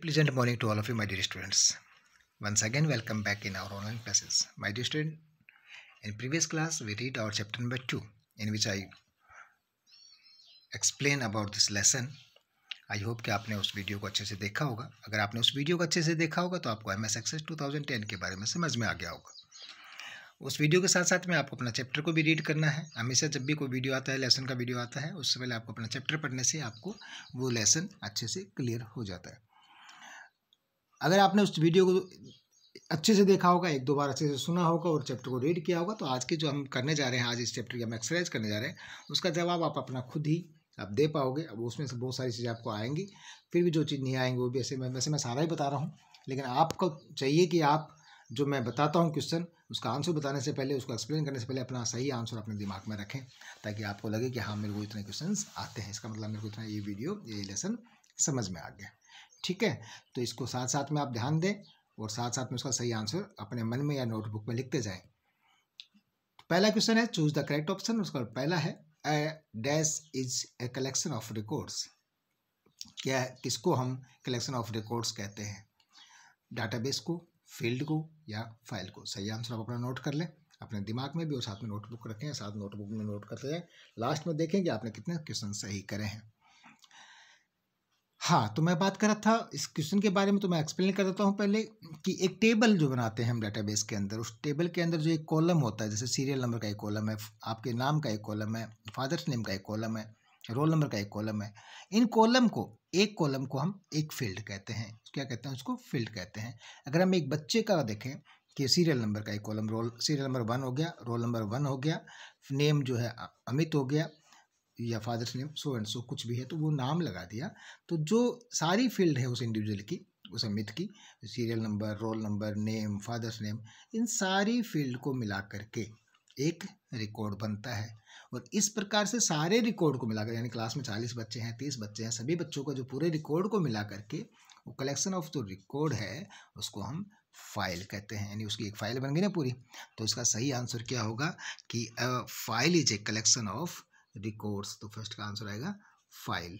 Pleasant morning to all of you, my dear students. Once again, welcome back in our online classes. My dear student, in previous class, we read our chapter number 2, in which I explain about this lesson. I hope कि आपने उस video को अच्छे से देखा होगा. अगर आपने उस वीडियो को अच्छे से देखा होगा तो आपको MS Access 2010 के बारे में समझ में आ गया होगा. उस वीडियो के साथ साथ में आपको अपना चैप्टर को भी रीड करना है. हमेशा जब भी कोई वीडियो आता है, लेसन का वीडियो आता है, उससे पहले आपको अपना चैप्टर पढ़ने से आपको वो लेसन अच्छे से क्लियर हो जाता है. अगर आपने उस वीडियो को अच्छे से देखा होगा, एक दो बार अच्छे से सुना होगा और चैप्टर को रीड किया होगा, तो आज के जो हम करने जा रहे हैं, आज इस चैप्टर की हम एक्सरसाइज करने जा रहे हैं, उसका जवाब आप अपना खुद ही आप दे पाओगे. अब उसमें से बहुत सारी चीज़ें आपको आएंगी, फिर भी जो चीज़ नहीं आएंगी वो भी वैसे मैं सारा ही बता रहा हूँ, लेकिन आपको चाहिए कि आप जो मैं बताता हूँ क्वेश्चन, उसका आंसर बताने से पहले, उसको एक्सप्लेन करने से पहले अपना सही आंसर अपने दिमाग में रखें, ताकि आपको लगे कि हाँ, मेरे को इतने क्वेश्चन आते हैं, इसका मतलब मेरे को इतना ये लेसन समझ में आ गया. ठीक है, तो इसको साथ साथ में आप ध्यान दें और साथ साथ में उसका सही आंसर अपने मन में या नोटबुक में लिखते जाएं. तो पहला क्वेश्चन है, चूज द करेक्ट ऑप्शन. उसका पहला है, dash is a collection of records. क्या है, किसको हम कलेक्शन ऑफ रिकॉर्ड्स कहते हैं? डाटाबेस को, फील्ड को या फाइल को? सही आंसर आप अपना नोट कर लें अपने दिमाग में भी और साथ में नोटबुक रखें, साथ नोटबुक में नोट करते जाएं. लास्ट में देखें कि आपने कितने क्वेश्चन सही करे हैं. हाँ, तो मैं बात कर रहा था इस क्वेश्चन के बारे में, तो मैं एक्सप्लेन कर देता हूँ पहले कि एक टेबल जो बनाते हैं हम डेटाबेस के अंदर, उस टेबल के अंदर जो एक कॉलम होता है, जैसे सीरियल नंबर का एक कॉलम है, आपके नाम का एक कॉलम है, फादर्स नेम का एक कॉलम है, रोल नंबर का एक कॉलम है. इन कॉलम को, एक कॉलम को हम एक फील्ड कहते हैं. क्या कहते हैं? उसको फील्ड कहते हैं. अगर हम एक बच्चे का देखें कि सीरियल नंबर का एक कॉलम, सीरियल नंबर 1 हो गया, रोल नंबर 1 हो गया, नेम जो है अमित हो गया, या father's name so and so कुछ भी है, तो वो नाम लगा दिया. तो जो सारी फील्ड है उस इंडिविजुअल की, उस अमित की, serial number, roll number, name, father's name, इन सारी फील्ड को मिला करके एक रिकॉर्ड बनता है. और इस प्रकार से सारे रिकॉर्ड को मिलाकर, यानी क्लास में 40 बच्चे हैं, 30 बच्चे हैं, सभी बच्चों का जो पूरे रिकॉर्ड को मिला करके वो कलेक्शन ऑफ जो रिकॉर्ड है उसको हम फाइल कहते हैं. यानी उसकी एक फाइल बन गई ना पूरी. तो इसका सही आंसर क्या होगा कि file is a collection of records. तो फर्स्ट का आंसर आएगा फाइल.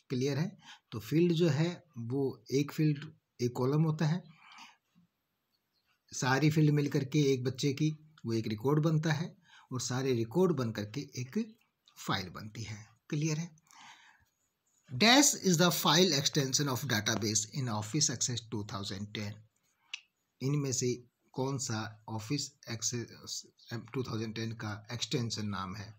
क्लियर है? तो फील्ड जो है वो एक फील्ड, एक कॉलम होता है, सारी फील्ड मिलकर के एक बच्चे की वो एक रिकॉर्ड बनता है, और सारे रिकॉर्ड बन करके एक फाइल बनती है. क्लियर है? Dash is the file extension of database in office access 2010. इनमें से कौन सा ऑफिस एक्सेस 2010 का एक्सटेंशन नाम है?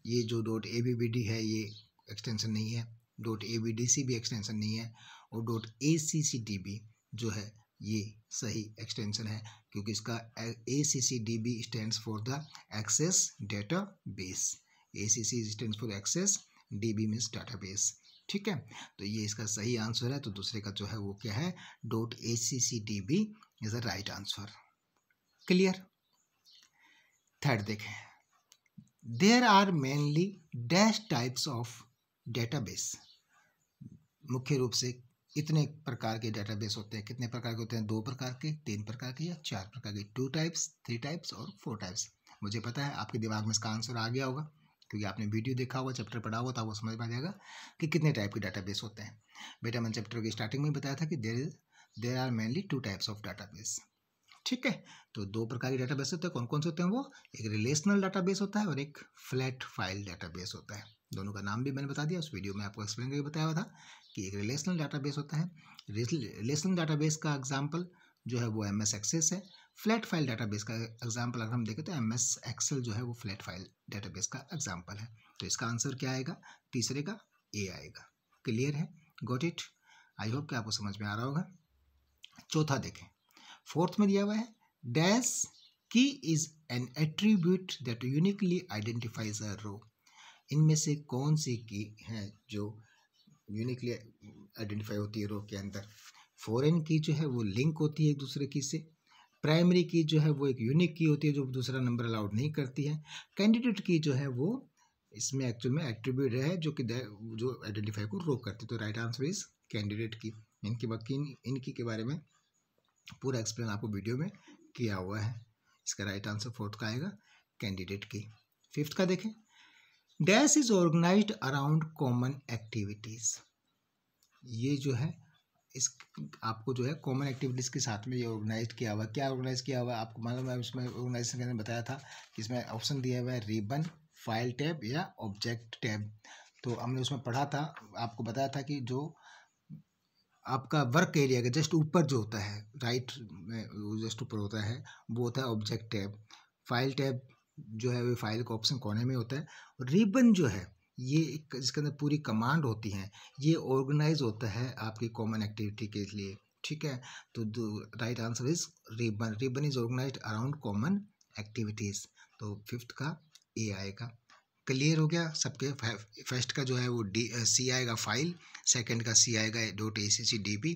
ये जो .abbd है ये एक्सटेंशन नहीं है, .abdc भी एक्सटेंशन नहीं है, और .accdb जो है ये सही एक्सटेंशन है, क्योंकि इसका accdb stands for the access database. acc stands for access, db means database. ठीक है, तो ये इसका सही आंसर है. तो दूसरे का जो है वो क्या है? .accdb is the right answer. Clear? Third देखें, there are mainly dash types of database. मुख्य रूप से इतने प्रकार के डेटाबेस होते हैं. कितने प्रकार के होते हैं? 2 प्रकार के, 3 प्रकार के या 4 प्रकार के. 2 टाइप्स, 3 टाइप्स और 4 टाइप्स. मुझे पता है आपके दिमाग में इसका आंसर आ गया होगा, क्योंकि आपने वीडियो देखा होगा, चैप्टर पढ़ा होगा, तो आपको समझ में आ जाएगा कि कितने टाइप के डाटाबेस होते हैं. बेटा मैंने चैप्टर की स्टार्टिंग में बताया था कि there are mainly 2 types of database. ठीक है, तो 2 प्रकार के डाटाबेस होते हैं. कौन कौन से होते हैं वो? एक रिलेशनल डाटाबेस होता है और एक फ्लैट फाइल डाटाबेस होता है. दोनों का नाम भी मैंने बता दिया, उस वीडियो में आपको एक्सप्लेन करके बताया हुआ था कि एक रिलेशनल डाटाबेस होता है. रिलेशनल डाटाबेस का एग्जांपल जो है वो MS एक्सेस है. फ्लैट फाइल डाटाबेस का एग्जांपल अगर हम देखें तो MS एक्सेल जो है वो फ्लैट फाइल डाटाबेस का एग्जांपल है. तो इसका आंसर क्या आएगा? तीसरे का ए आएगा. क्लियर है? Got it? आई होप कि आपको समझ में आ रहा होगा. चौथा देखें, फोर्थ में दिया हुआ है, dash key is an attribute that uniquely identifies a row. इनमें से कौन सी की है जो यूनिकली आइडेंटिफाई होती है रो के अंदर? फॉरेन की जो है वो लिंक होती है एक दूसरे की से. प्राइमरी की जो है वो एक यूनिक की होती है जो दूसरा नंबर अलाउड नहीं करती है. कैंडिडेट की जो है वो इसमें एक्चुअल में एट्रीब्यूट है जो कि जो आइडेंटिफाई को रो करती है. तो राइट आंसर इज कैंडिडेट की. इनकी के बारे में पूरा एक्सप्लेन आपको वीडियो में किया हुआ है. इसका राइट आंसर फोर्थ का आएगा, कैंडिडेट की. फिफ्थ का देखें, dash is organised around common activities. ये जो है इस आपको जो है कॉमन एक्टिविटीज़ के साथ में ये ऑर्गेनाइज किया हुआ है। क्या ऑर्गेनाइज किया हुआ है आपको मालूम है? उसमें ऑर्गेनाइजेशन के अंदर बताया था कि इसमें ऑप्शन दिया हुआ है रिबन, फाइल टैब या ऑब्जेक्ट टैब। तो हमने उसमें पढ़ा था, आपको बताया था कि जो आपका वर्क एरिया के जस्ट ऊपर जो होता है, राइट में जस्ट ऊपर होता है, वो होता है ऑब्जेक्ट टैब। फाइल टैब जो है वो फाइल का ऑप्शन कोने में होता है। और रिबन जो है ये इसके अंदर पूरी कमांड होती हैं, ये ऑर्गेनाइज होता है आपकी कॉमन एक्टिविटी के लिए, ठीक है। तो right answer is ribbon. Ribbon is organised around common activities. तो फिफ्थ का ए आएगा। क्लियर हो गया सबके? फर्स्ट का जो है वो सी आएगा फाइल, सेकंड का सी आएगा .acc.db,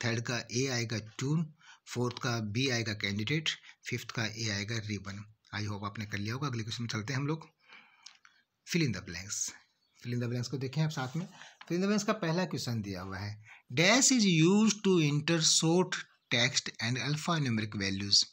थर्ड का ए आएगा टून, फोर्थ का बी आएगा कैंडिडेट, फिफ्थ का ए आएगा रिबन। आई होप आपने कर लिया होगा। अगले क्वेश्चन में चलते हैं हम लोग। Fill in the blanks. Fill in the blanks को देखें आप साथ में। फिल इन द ब्लैंक्स का पहला क्वेश्चन दिया हुआ है, dash is used to enter short text and alpha numeric values.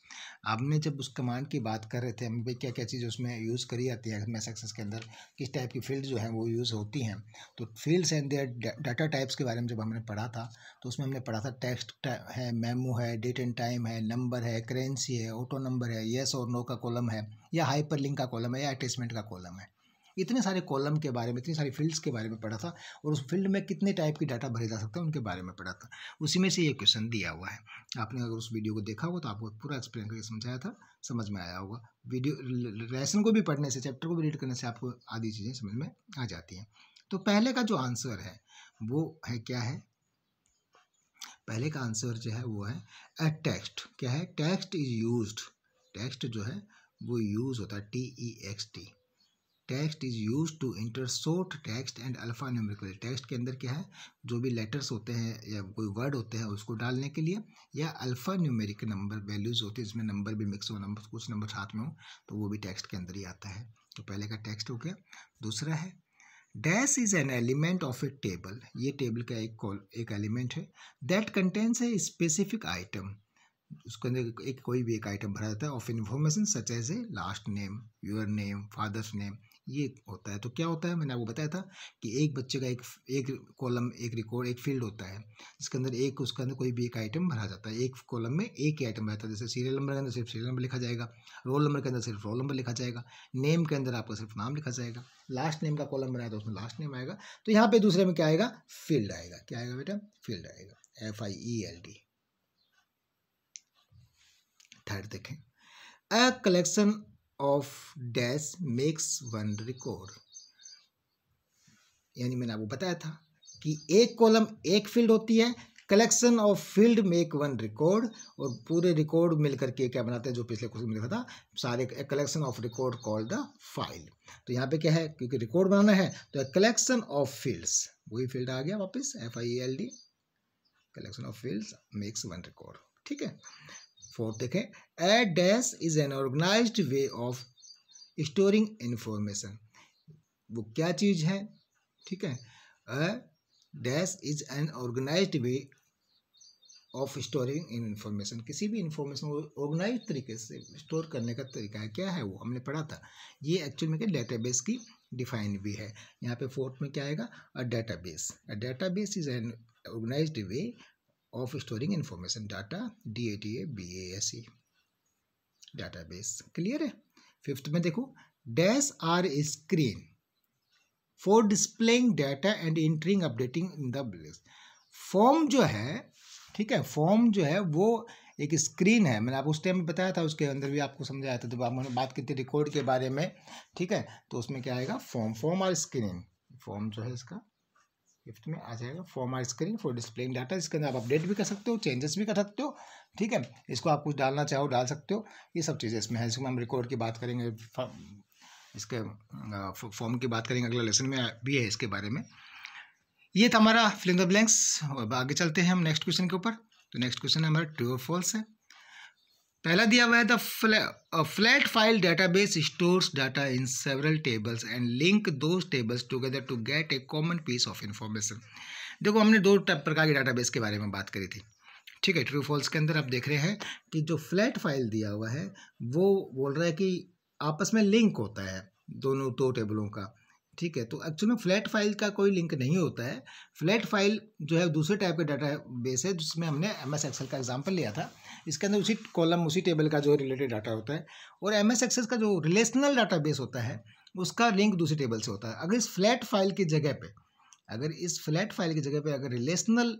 आपने जब उस कमांड की बात कर रहे थे हम भाई क्या क्या चीज़ उसमें यूज़ करी जाती है मैथ एक्सेस के अंदर, किस टाइप की फील्ड जो है वो यूज़ होती हैं। तो fields and their data types के बारे में जब हमने पढ़ा था तो उसमें हमने पढ़ा था टेक्स्ट है, मेमो है, डेट एंड टाइम है, नंबर है, करेंसी है, ऑटो नंबर है, येस और नो का कॉलम है, या हाइपर लिंक का कॉलम है, या अटैचमेंट का कॉलम है। इतने सारे कॉलम के बारे में, इतनी सारी फील्ड्स के बारे में पढ़ा था, और उस फील्ड में कितने टाइप की डाटा भरे जा सकते हैं उनके बारे में पढ़ा था। उसी में से ये क्वेश्चन दिया हुआ है। आपने अगर उस वीडियो को देखा होगा तो आपको पूरा एक्सप्लेन करके समझाया था, समझ में आया होगा। वीडियो लेसन को भी पढ़ने से, चैप्टर को भी रीड करने से आपको आधी चीज़ें समझ में आ जाती हैं। तो पहले का जो आंसर है वो है क्या है? पहले का आंसर जो है वो है अ टेक्स्ट। क्या है? Text is used. टेक्स्ट जो है वो यूज होता है TEXT। Text is use to enter short text and alpha numerical. Text के अंदर क्या है, जो भी लेटर्स होते हैं या कोई वर्ड होते हैं उसको डालने के लिए, या अल्फा न्यूमेरिक नंबर वैल्यूज होती है जिसमें नंबर भी मिक्स हो, नंबर कुछ नंबर साथ में हो, तो वो भी टेक्स्ट के अंदर ही आता है। तो पहले का टेक्स्ट हो गया। दूसरा है dash is an element of a table. ये टेबल का एक एलिमेंट है। That contains a specific item. उसके अंदर कोई भी एक आइटम भरा जाता है of information such as a last name, your name, father's name, ये होता है। तो क्या होता है, मैंने आपको बताया था कि एक बच्चे का एक कॉलम, एक रिकॉर्ड, एक फील्ड होता है जिसके अंदर उसके अंदर कोई भी एक आइटम भरा जाता है। एक कॉलम में एक ही आइटम रहता है। जैसे सीरियल नंबर के अंदर सिर्फ सीरियल नंबर लिखा जाएगा, रोल नंबर के अंदर सिर्फ रोल नंबर लिखा जाएगा, नेम के अंदर आपका सिर्फ नाम लिखा जाएगा, लास्ट नेम का कॉलम बनाया तो उसमें लास्ट नेम आएगा। तो यहाँ पे दूसरे में क्या आएगा? फील्ड आएगा। क्या आएगा बेटा? फील्ड आएगा, FIELD। थर्ड देखें, a collection of dash makes one record. यानी मैंने आपको बताया था कि एक कॉलम एक फील्ड होती है, collection of field make one record, और पूरे रिकॉर्ड मिलकर के क्या बनाते हैं, जो पिछले क्वेश्चन में लिखा था, सारे collection of record called the file. तो यहाँ पे क्या है, क्योंकि रिकॉर्ड बनाना है तो कलेक्शन ऑफ फील्ड्स, वही फील्ड आ गया वापस, FIELD, collection of fields makes one record. ठीक है। फोर्थ देखें, a dash is an organised way of storing information. वो क्या चीज है? ठीक है, a dash is an organised way of storing in information. किसी भी इंफॉर्मेशन को ऑर्गेनाइज तरीके से स्टोर करने का तरीका है। क्या है वो? हमने पढ़ा था। ये एक्चुअल में क्या डेटाबेस की डिफाइन भी है। यहाँ पे फोर्थ में क्या आएगा? A database. A database is an organised way of storing information, data, DATABASE, database. Clear है। फिफ्थ में देखो, dash are screen for displaying data and entering updating in the blanks. Form जो है, ठीक है, फॉर्म जो है वो एक स्क्रीन है। मैंने आपको उस टाइम बताया था, उसके अंदर भी आपको समझाया था जब आपने बात की थी रिकॉर्ड के बारे में। ठीक है, तो उसमें क्या आएगा? फॉर्म और स्क्रीन। फॉर्म जो है इसका फिफ्थ में आ जाएगा, form are screen for displaying data. इसके अंदर आप अपडेट भी कर सकते हो, चेंजेस भी कर सकते हो। ठीक है, इसको आप कुछ डालना चाहो डाल सकते हो। ये सब चीज़ें इसमें है। इसमें हम रिकॉर्ड की बात करेंगे, इसके फॉर्म की बात करेंगे, अगला लेसन में भी है इसके बारे में। ये था हमारा फिल इन द ब्लैंक्स। आगे चलते हैं हम नेक्स्ट क्वेश्चन के ऊपर। तो नेक्स्ट क्वेश्चन हमारा ट्रू और फॉल्स है। पहला दिया हुआ है, the flat file database stores data in several tables and link those tables together to get a common piece of information. देखो, हमने दो प्रकार के डाटाबेस के बारे में बात करी थी। ठीक है, ट्रू फॉल्स के अंदर आप देख रहे हैं कि जो फ्लैट फाइल दिया हुआ है वो बोल रहा है कि आपस में लिंक होता है दो टेबलों का। ठीक है। तो एक्चुअली में फ्लैट फाइल का कोई लिंक नहीं होता है। फ्लैट फाइल जो है दूसरे टाइप का डाटा बेस है, जिसमें हमने MS एक्सेल का एग्जांपल लिया था। इसके अंदर उसी कॉलम उसी टेबल का जो रिलेटेड डाटा होता है, और MS एक्सेल का जो रिलेशनल डाटा बेस होता है उसका लिंक दूसरी टेबल से होता है। अगर इस फ्लैट फाइल की जगह पे अगर रिलेशनल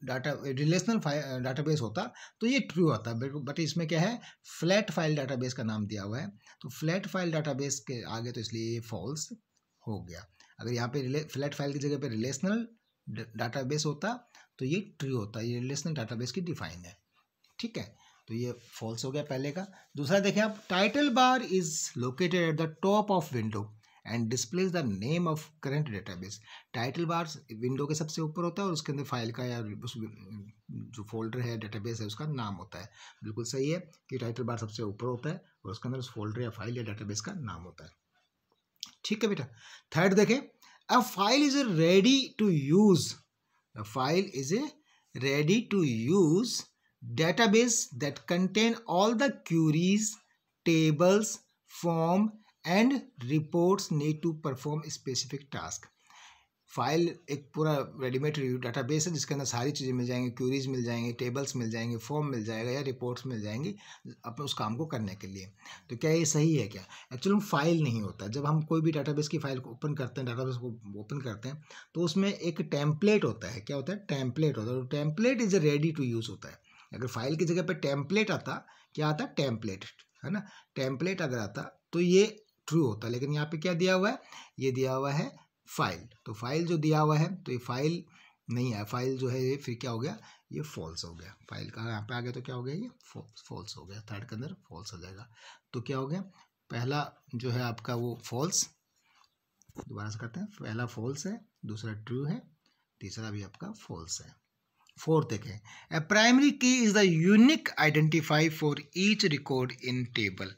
डाटाबेस होता तो ये ट्रू होता, बट इसमें क्या है, फ्लैट फाइल डाटाबेस का नाम दिया हुआ है, तो फ्लैट फाइल डाटाबेस के आगे तो इसलिए ये फॉल्स हो गया। अगर यहाँ पे फ्लैट फाइल की जगह पे रिलेशनल डाटाबेस होता तो ये ट्रू होता, ये रिलेशनल डाटाबेस की डिफाइन है। ठीक है, तो ये फॉल्स हो गया पहले का। दूसरा देखें आप, title bar is located at the top of window and displays the name of current database. Title bar window के सबसे ऊपर होता है और उसके अंदर फाइल का या उस जो फोल्डर है, डेटाबेस है, उसका नाम होता है। बिल्कुल सही है कि टाइटल बार सबसे ऊपर होता है और उसके अंदर उस फोल्डर या फाइल या डेटाबेस का नाम होता है। ठीक है बेटा। थर्ड देखें, a file is ready to use, a file is ready to use database that contain all the queries, tables, form and reports need to perform specific task। File एक पूरा रेडीमेड डाटाबेस है जिसके अंदर सारी चीज़ें मिल जाएंगी, curies मिल जाएंगे, tables मिल जाएंगे, फॉर्म मिल जाएगा या रिपोर्ट्स मिल जाएंगी अपने उस काम को करने के लिए। तो क्या ये सही है? क्या एक्चुअली फाइल नहीं होता। जब हम कोई भी डाटाबेस की फाइल को ओपन करते हैं, डाटाबेस को ओपन करते हैं, तो उसमें एक टेम्पलेट होता है। क्या होता है? टेम्पलेट होता है। Template is ready to use होता है। अगर फाइल की जगह पे टेम्पलेट आता, क्या आता? टेम्पलेट, है ना। टेम्पलेट अगर आता तो ये ट्रू होता, लेकिन यहाँ पे क्या दिया हुआ है? ये दिया हुआ है फाइल। तो फाइल जो दिया हुआ है, तो ये फाइल नहीं है। फाइल जो है ये फिर क्या हो गया? ये फॉल्स हो गया। फाइल का यहाँ पे आ गया तो क्या हो गया? ये फॉल्स हो गया। थर्ड के अंदर फॉल्स हो जाएगा। तो क्या हो गया? पहला जो है आपका वो फॉल्स, दोबारा से करते हैं, पहला फॉल्स है, दूसरा ट्रू है, तीसरा भी आपका फॉल्स है। फोर्थ देखें, ए प्राइमरी की is the unique identify for each record in table.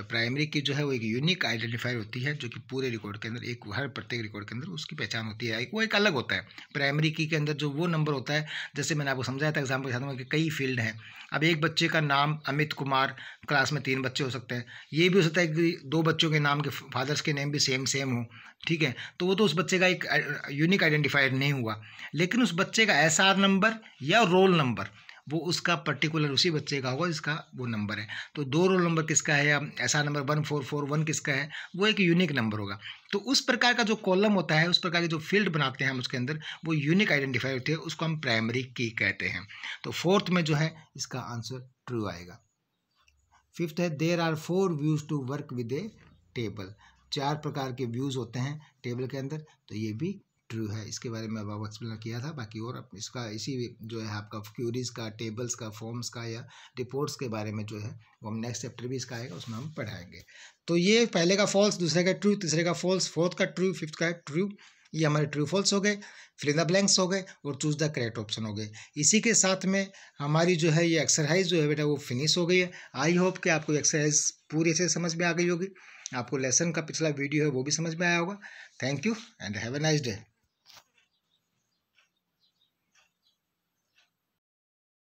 Primary की जो है वो एक यूनिक आइडेंटिफायर होती है, जो कि पूरे रिकॉर्ड के अंदर, एक हर प्रत्येक रिकॉर्ड के अंदर उसकी पहचान होती है। वो एक अलग होता है। प्राइमरी की के अंदर जो वो नंबर होता है, जैसे मैंने आपको समझाया था एग्जाम्पल के साथ में कि कई फील्ड हैं। अब एक बच्चे का नाम अमित कुमार, क्लास में 3 बच्चे हो सकते हैं। ये भी हो सकता है कि 2 बच्चों के नाम के फादर्स के नेम भी सेम हो। ठीक है, तो वो तो उस बच्चे का एक यूनिक आइडेंटिफायर नहीं हुआ, लेकिन उस बच्चे का SR नंबर या रोल नंबर वो उसका पर्टिकुलर उसी बच्चे का होगा जिसका वो नंबर है। तो 2 रोल नंबर किसका है या SR नंबर 1441 किसका है, वो एक यूनिक नंबर होगा। तो उस प्रकार का जो कॉलम होता है, उस प्रकार की जो फील्ड बनाते हैं हम उसके अंदर, वो यूनिक आइडेंटिफायर होती है, उसको हम प्राइमरी की कहते हैं। तो फोर्थ में जो है इसका आंसर ट्रू आएगा। फिफ्थ है, there are 4 views to work with a table. 4 प्रकार के व्यूज होते हैं टेबल के अंदर, तो ये भी ट्रू है। इसके बारे में अब एक्सप्लेन किया था। बाकी और इसका इसी जो है आपका क्यूरीज का, टेबल्स का, फॉर्म्स का या रिपोर्ट्स के बारे में जो है वो हम नेक्स्ट चैप्टर भी इसका आएगा, उसमें हम पढ़ाएंगे। तो ये पहले का फॉल्स, दूसरे का ट्रू, तीसरे का फॉल्स, फोर्थ का ट्रू, फिफ्थ का ट्रू। ये हमारे ट्रू फॉल्स हो गए, फिल इन द ब्लैंक्स हो गए और चूज द करेक्ट ऑप्शन हो गए। इसी के साथ में हमारी जो है ये एक्सरसाइज जो है बेटा वो फिनिश हो गई है। आई होप कि आपको एक्सरसाइज पूरी से समझ में आ गई होगी। आपको लेसन का पिछला वीडियो है वो भी समझ में आया होगा। Thank you and have a nice day.